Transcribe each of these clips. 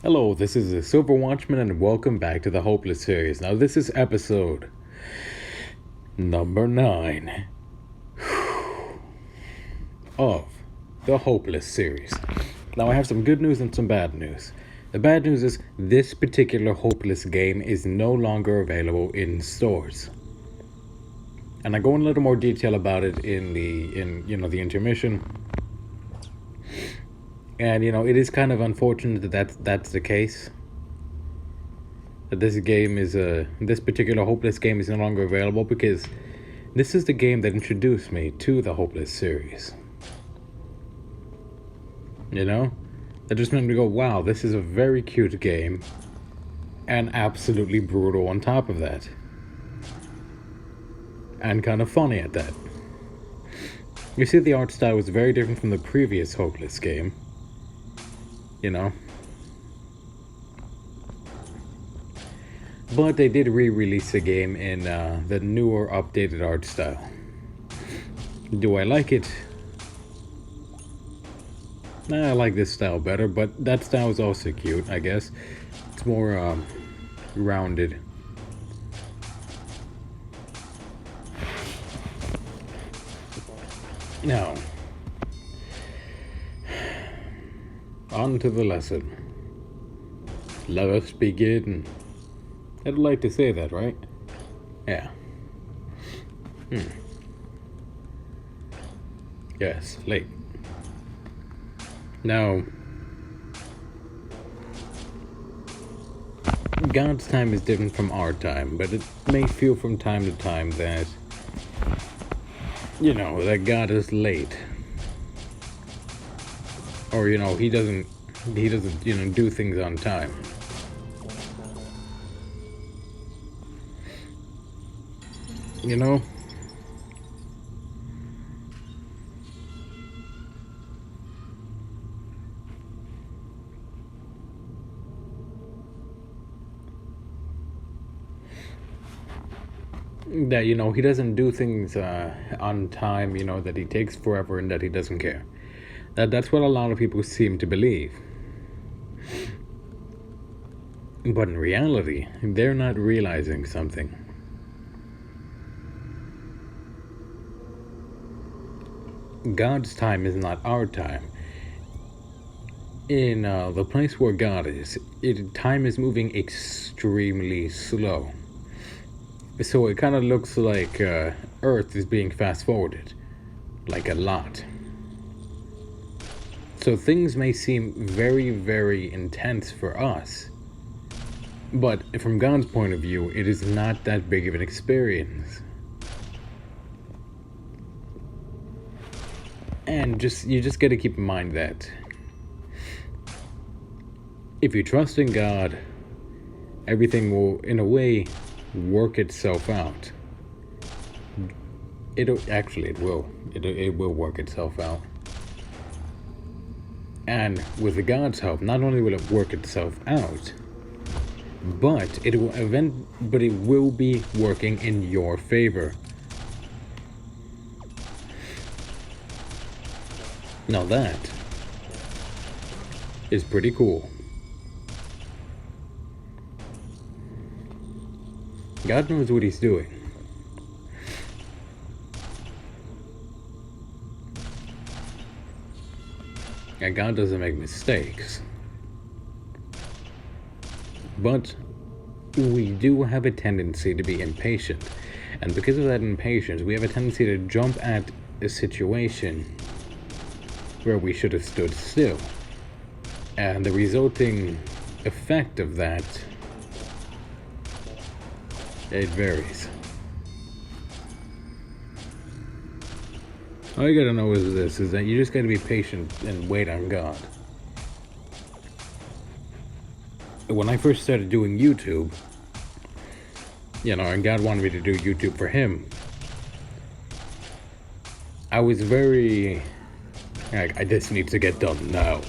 Hello, this is the Silver Watchman, and welcome back to the Hopeless series. Now, this is episode number 9 of the Hopeless series. Now, I have some good news and some bad news. The bad news is this particular Hopeless game is no longer available in stores. And I go in a little more detail about it in the intermission. And it is kind of unfortunate that that's the case. That this particular Hopeless game is no longer available, because this is the game that introduced me to the Hopeless series. That just made me go, wow, this is a very cute game, and absolutely brutal on top of that. And kind of funny at that. You see, the art style was very different from the previous Hopeless game. But they did re-release the game in the newer, updated art style. Do I like it? I like this style better, but that style is also cute, I guess. It's more rounded. Now, on to the lesson. Let us begin. I'd like to say that, right? Yeah. Yes, late. Now, God's time is different from our time, but it may feel from time to time that, that God is late. Or, he doesn't do things on time. That, he doesn't do things on time, that he takes forever and that he doesn't care. That's what a lot of people seem to believe. But in reality, they're not realizing something. God's time is not our time. In the place where God is, time is moving extremely slow. So it kind of looks like Earth is being fast-forwarded. Like a lot. So things may seem very, very intense for us. But from God's point of view, it is not that big of an experience. And you just got to keep in mind that if you trust in God, everything will, in a way, work itself out. It will. It will work itself out. And with God's help, not only will it work itself out, but it will be working in your favor. Now that is pretty cool. God knows what he's doing. And God doesn't make mistakes. But we do have a tendency to be impatient. And because of that impatience, we have a tendency to jump at a situation where we should have stood still. And the resulting effect of that, it varies. All you gotta know is that you just gotta be patient and wait on God. When I first started doing YouTube, and God wanted me to do YouTube for him, I was very, this needs to get done now.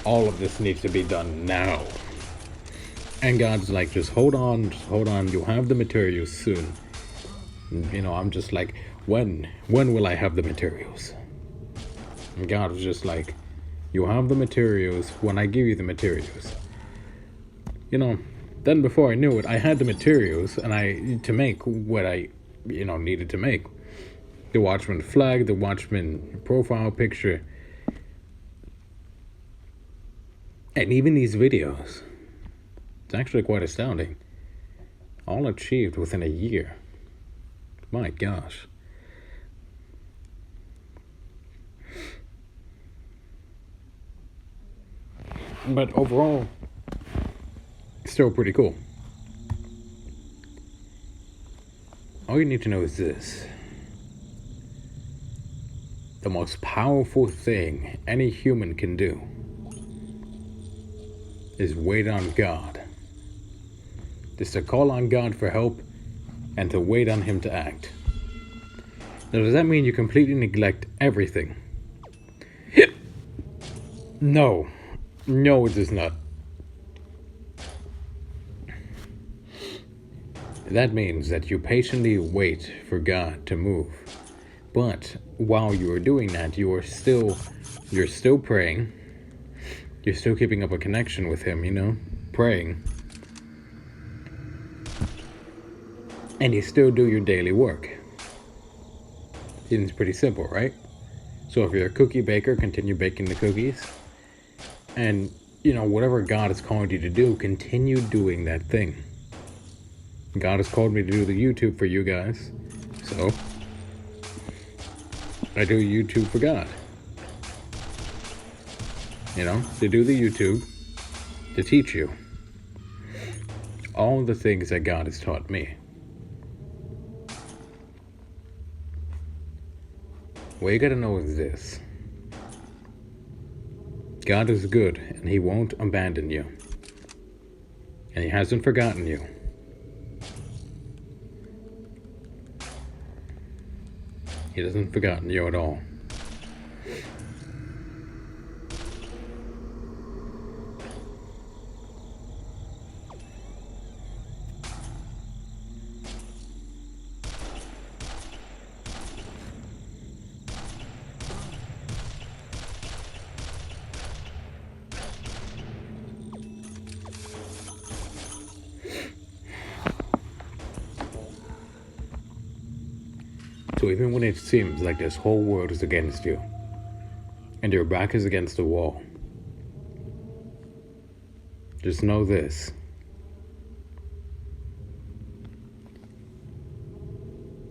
All of this needs to be done now. And God's like, just hold on, you'll have the materials soon. I'm just like, when will I have the materials? And God was just like, You have the materials when I give you the materials. You know, then before I knew it, I had the materials to make what I, needed to make. The Watchman flag, the Watchman profile picture, and even these videos. It's actually quite astounding. All achieved within a year. My gosh. But overall, still pretty cool. All you need to know is this. The most powerful thing any human can do is wait on God. Just to call on God for help and to wait on Him to act. Now, does that mean you completely neglect everything? No. No, it does not. That means that you patiently wait for God to move. But while you are doing that, you're still praying. You're still keeping up a connection with Him, praying. And you still do your daily work. It's pretty simple, right? So if you're a cookie baker, continue baking the cookies. And, whatever God has called you to do, continue doing that thing. God has called me to do the YouTube for you guys. So, I do YouTube for God. To do the YouTube, to teach you all the things that God has taught me. What you gotta know is this. God is good, and He won't abandon you. And He hasn't forgotten you. He hasn't forgotten you at all. So even when it seems like this whole world is against you, and your back is against the wall, just know this.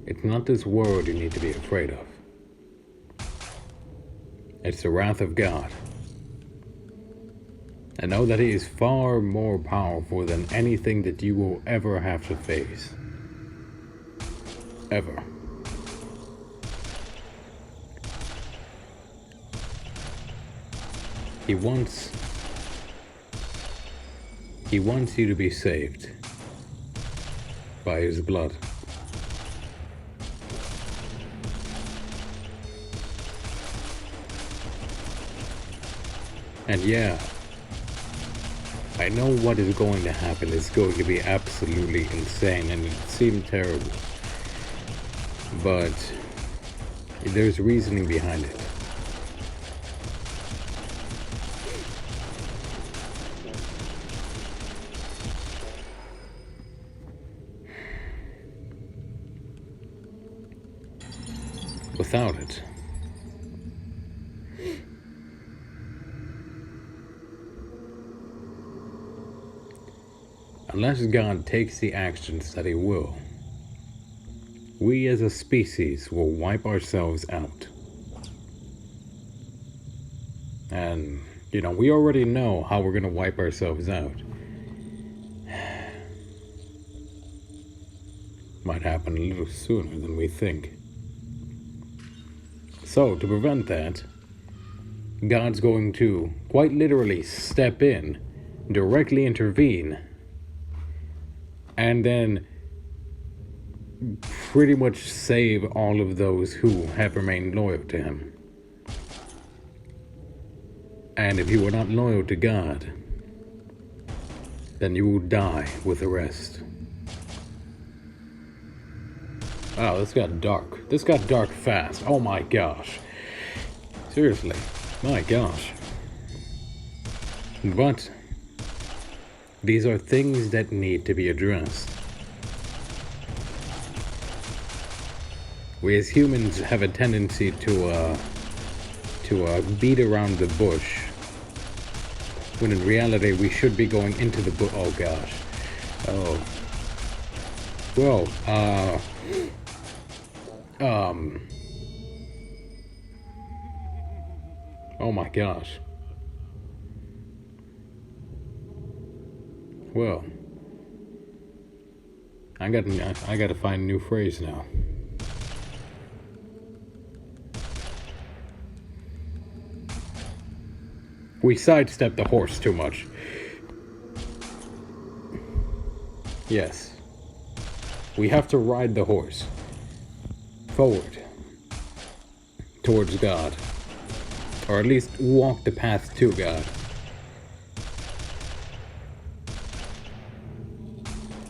It's not this world you need to be afraid of. It's the wrath of God. And know that He is far more powerful than anything that you will ever have to face. Ever. He wants you to be saved by His blood. And yeah, I know what is going to happen is going to be absolutely insane and it seemed terrible. But there's reasoning behind it. Without it, unless God takes the actions that He will, we as a species will wipe ourselves out. And, we already know how we're going to wipe ourselves out. Might happen a little sooner than we think. So, to prevent that, God's going to quite literally step in, directly intervene, and then pretty much save all of those who have remained loyal to Him. And if you are not loyal to God, then you will die with the rest. Wow, this got dark. This got dark fast. Oh my gosh. Seriously. My gosh. But these are things that need to be addressed. We as humans have a tendency to beat around the bush, when in reality we should be going into the bush. Oh gosh. Oh. Well, oh my gosh. Well, I gotta find a new phrase now. We sidestepped the horse too much. Yes. We have to ride the horse forward towards God, or at least walk the path to God.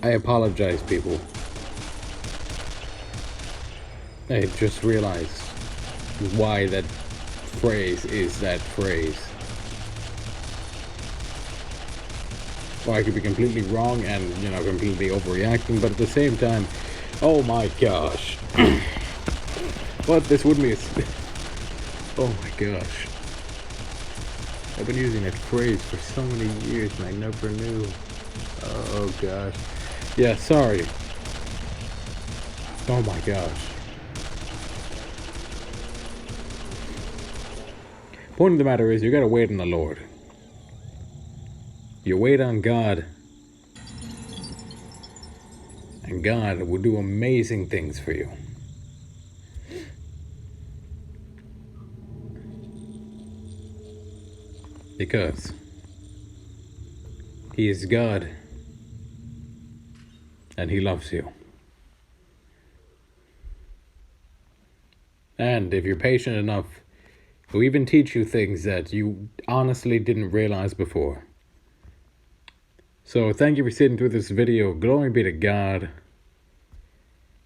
I apologize, people. I just realized why that phrase is that phrase. Well, I could be completely wrong and, completely overreacting, but at the same time, oh my gosh. But this wouldn't be oh my gosh. I've been using that phrase for so many years and I never knew. Oh gosh. Yeah, sorry. Oh my gosh. Point of the matter is, you gotta wait on the Lord. You wait on God, and God will do amazing things for you. Because He is God, and He loves you. And if you're patient enough, He'll even teach you things that you honestly didn't realize before. So thank you for sitting through this video. Glory be to God.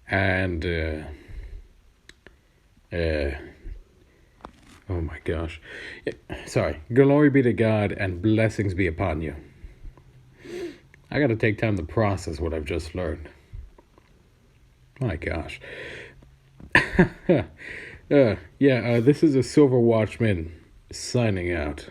And, oh my gosh. Sorry. Glory be to God and blessings be upon you. I gotta take time to process what I've just learned. My gosh. This is a Silver Watchman signing out.